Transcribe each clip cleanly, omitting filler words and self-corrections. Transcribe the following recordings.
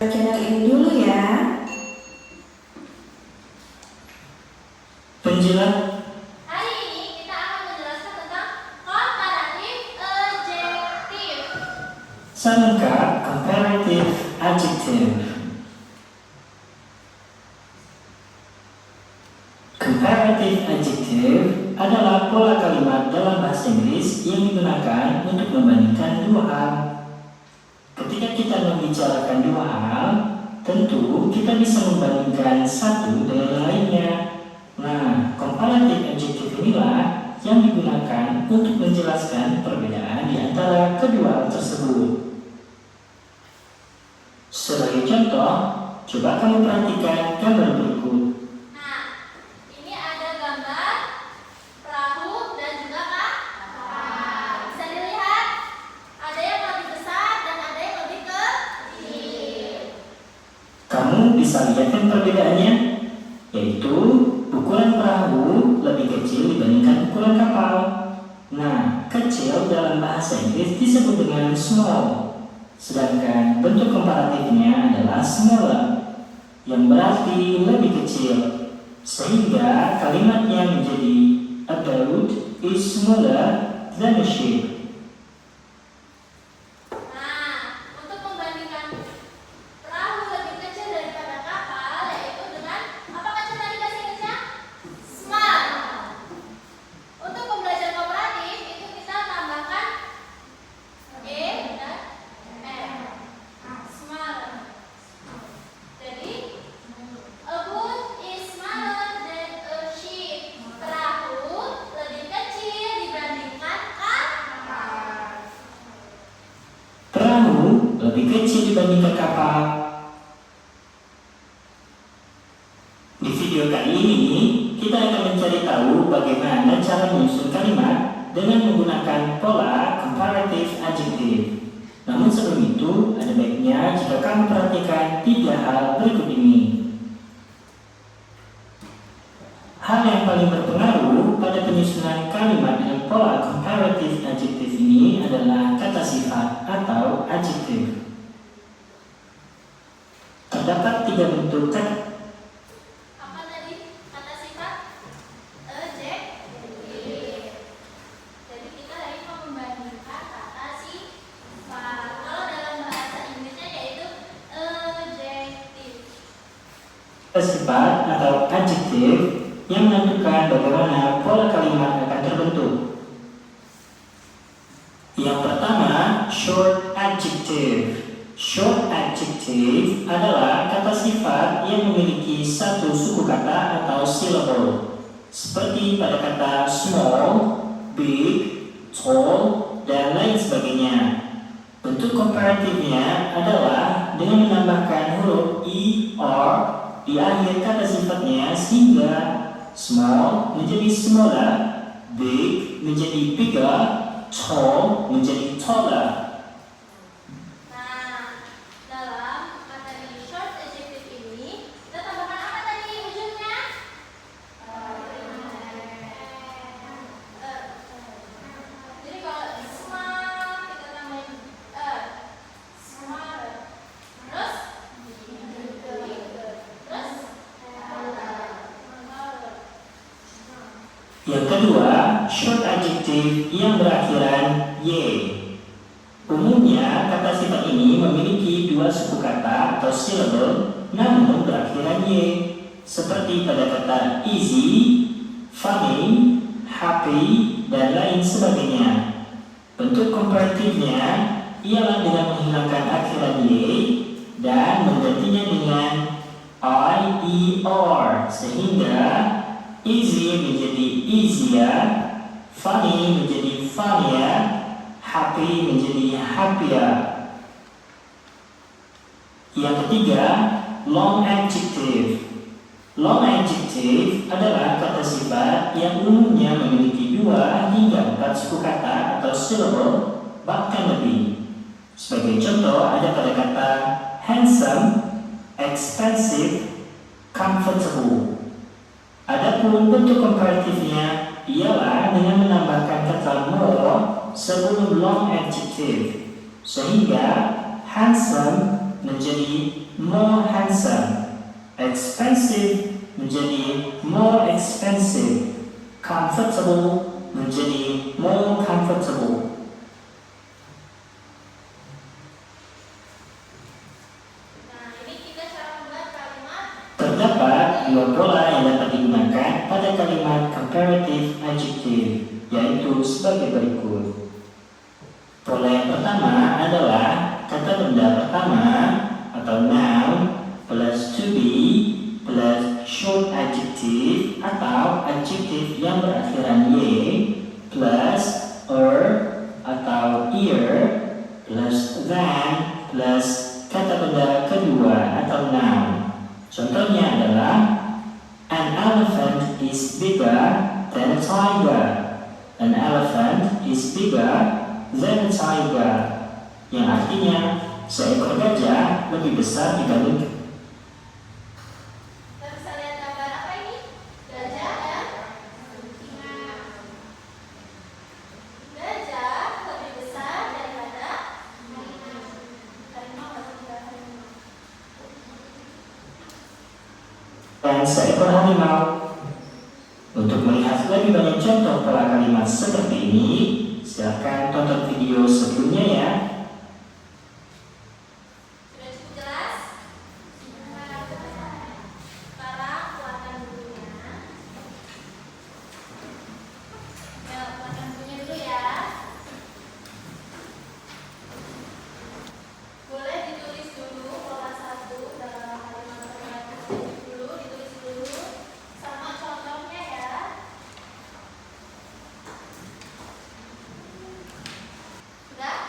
Channel ini dulu ya. Penjelasan. Hari ini kita akan menjelaskan tentang comparative adjective. Sangka comparative adjective. Comparative adjective adalah pola kalimat dalam bahasa Inggris yang digunakan untuk membandingkan dua hal. Ketika kita membicarakan dua hal, tentu kita bisa membandingkan satu dengan lainnya. Nah, comparative adjective inilah yang digunakan untuk menjelaskan perbedaan di antara kedua hal tersebut. Sebagai contoh, coba kamu perhatikan gambar berikut. Nah, ini ada gambar perahu dan juga kapal. Bisa dilihat, ada yang lebih besar dan ada yang lebih kecil. Kamu bisa lihat kan perbedaannya? Yaitu ukuran perahu lebih kecil dibandingkan ukuran kapal. Nah, kecil dalam bahasa Inggris disebut dengan small, sedangkan bentuk komparatifnya adalah smaller, yang berarti lebih kecil, sehingga kalimatnya menjadi a boat is smaller than a ship. Nah, untuk membandingkan perahu lebih kecil daripada kapal, yaitu dengan apa kata tadi bahasa Inggrisnya? Small. Untuk pembelajaran komparatif itu kita tambahkan e dan m. Small. Jadi a boat is smaller than a ship. Perahu lebih kecil dibandingkan kapal. Perahu lebih kecil dibandingkan kapal. Di video kali ini, kita akan mencari tahu bagaimana cara menyusun kalimat dengan menggunakan pola comparative adjective. Namun sebelum itu, ada baiknya jika kamu perhatikan tiga hal berikut ini. Hal yang paling berpengaruh pada penyusunan kalimat dengan pola comparative adjective ini adalah kata sifat atau adjective. Terdapat tiga bentuk kata. Apa tadi kata sifat? Adjective. Jadi kita hari ini membandingkan kata sifat. Kalau dalam bahasa Inggrisnya yaitu adjective. Kata sifat atau adjective yang menentukan bagaimana pola kalimat akan terbentuk. Yang pertama, short adjective. Short adjective adalah kata kata sifat yang memiliki satu suku kata atau syllable, seperti pada kata small, big, tall, dan lain sebagainya. Bentuk komparatifnya adalah dengan menambahkan huruf er di akhir kata sifatnya sehingga small menjadi smaller, big menjadi bigger, tall menjadi taller. Nah, dalam materi short adjective ini, kita tambahkan apa tadi ujungnya? Jadi kalau smart kita tambahin smart, terus Yang kedua, short adjective yang berakhiran y. Umumnya kata sifat ini memiliki dua suku kata atau syllable namun berakhiran y, seperti pada kata easy, funny, happy, dan lain sebagainya. Bentuk komparatifnya ialah dengan menghilangkan akhiran y dan menggantinya dengan ier sehingga easy menjadi easier, funny menjadi funnier, happy menjadi happier. Yang ketiga, long adjective. Long adjective adalah kata sifat yang umumnya memiliki 2 hingga 4 suku kata atau syllable, bahkan lebih. Sebagai contoh ada pada kata handsome, expensive, comfortable. Adapun bentuk komparatifnya ialah dengan menambahkan kata more sebelum long adjective, sehingga handsome menjadi more handsome, expensive menjadi more expensive, comfortable menjadi more comfortable. Nah, ini kita cara membuat kalimat. Terdapat 2 pola yang dapat digunakan pada kalimat comparative adjective, yaitu sebagai berikut. Pola yang pertama adalah kata benda pertama atau noun plus to be plus short adjective atau adjective yang berakhiran y plus atau ear plus than plus kata benda kedua atau noun. Contohnya adalah an elephant is bigger than a tiger. An elephant is bigger than a tiger, yang artinya seekor gajah lebih besar dibanding. Kita bisa lihat gambar apa ini? Gajah dan singa. Gajah lebih besar daripada harimau. Dan seekor harimau. Untuk melihat lebih banyak contoh pola kalimat seperti ini, silakan tonton video sebelumnya ya. Sudah cukup jelas? Sekarang keluarkan bukunya. Ya, keluarkan bukunya dulu ya. Boleh ditulis dulu pola 1 dalam kalimat komparatif dulu, ditulis dulu sama contohnya ya. Sudah?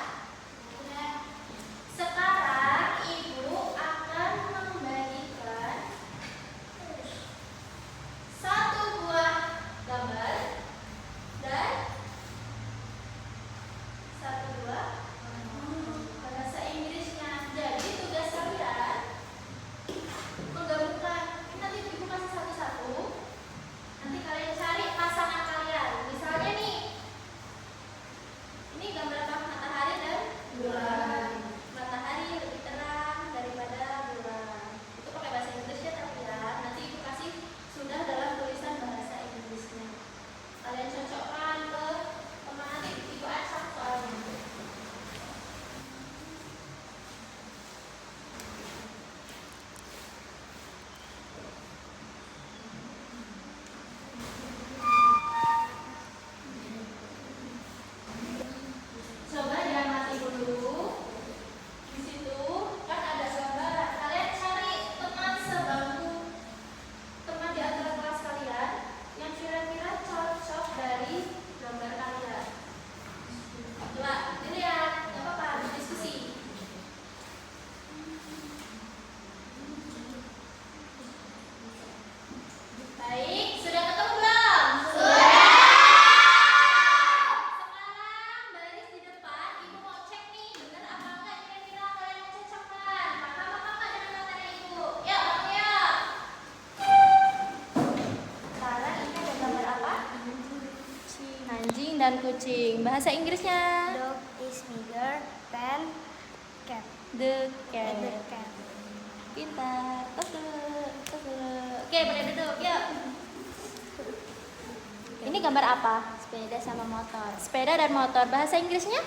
dan kucing. Bahasa Inggrisnya? Dog is bigger than cat. The cat. The cat. Pintar. Oke, boleh duduk. Yuk. Ini gambar apa? Sepeda sama motor. Sepeda dan motor. Bahasa Inggrisnya?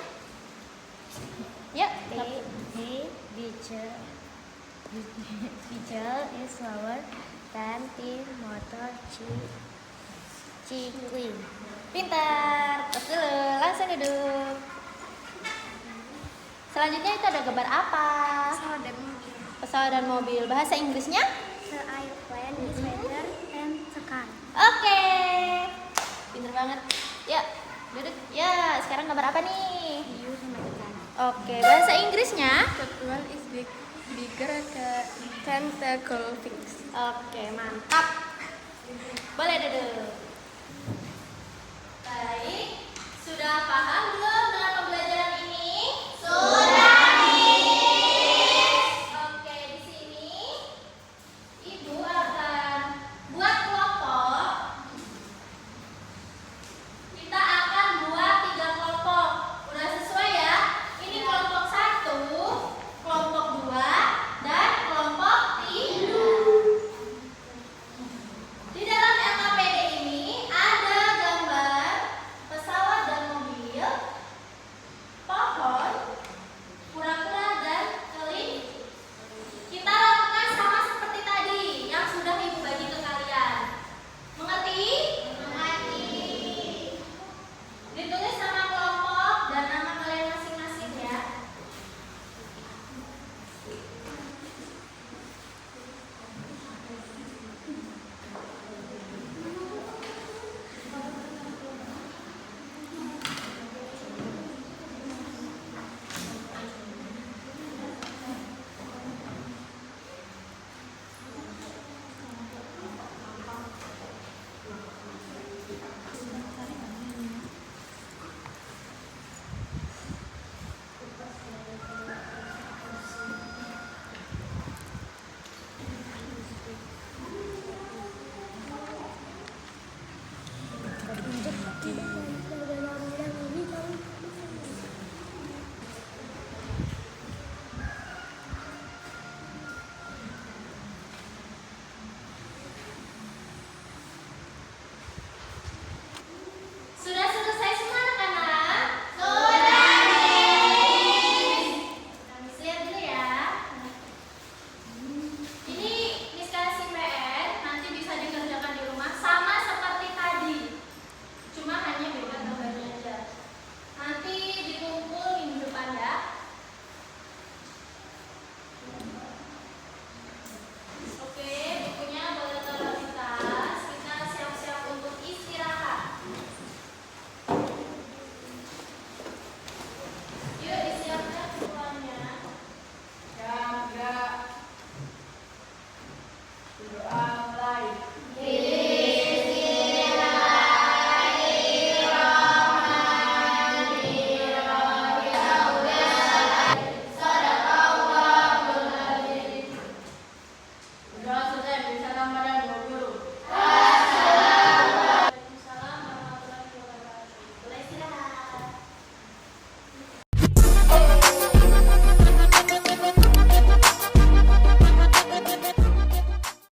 Yuk. Bicycle is slower than the motor cycling. Pintar. Terus dulu, langsung duduk. Selanjutnya itu ada gambar apa? Pesawat dan mobil. Pesawat dan mobil. Bahasa Inggrisnya? The airplane is better than the car. Oke. Pintar banget. Ya, duduk. Ya, sekarang gambar apa nih? Hiu sama ikan. Oke, bahasa Inggrisnya? Turtle is bigger than the goldfish. Oke, mantap. Boleh duduk. Baik, sudah paham belum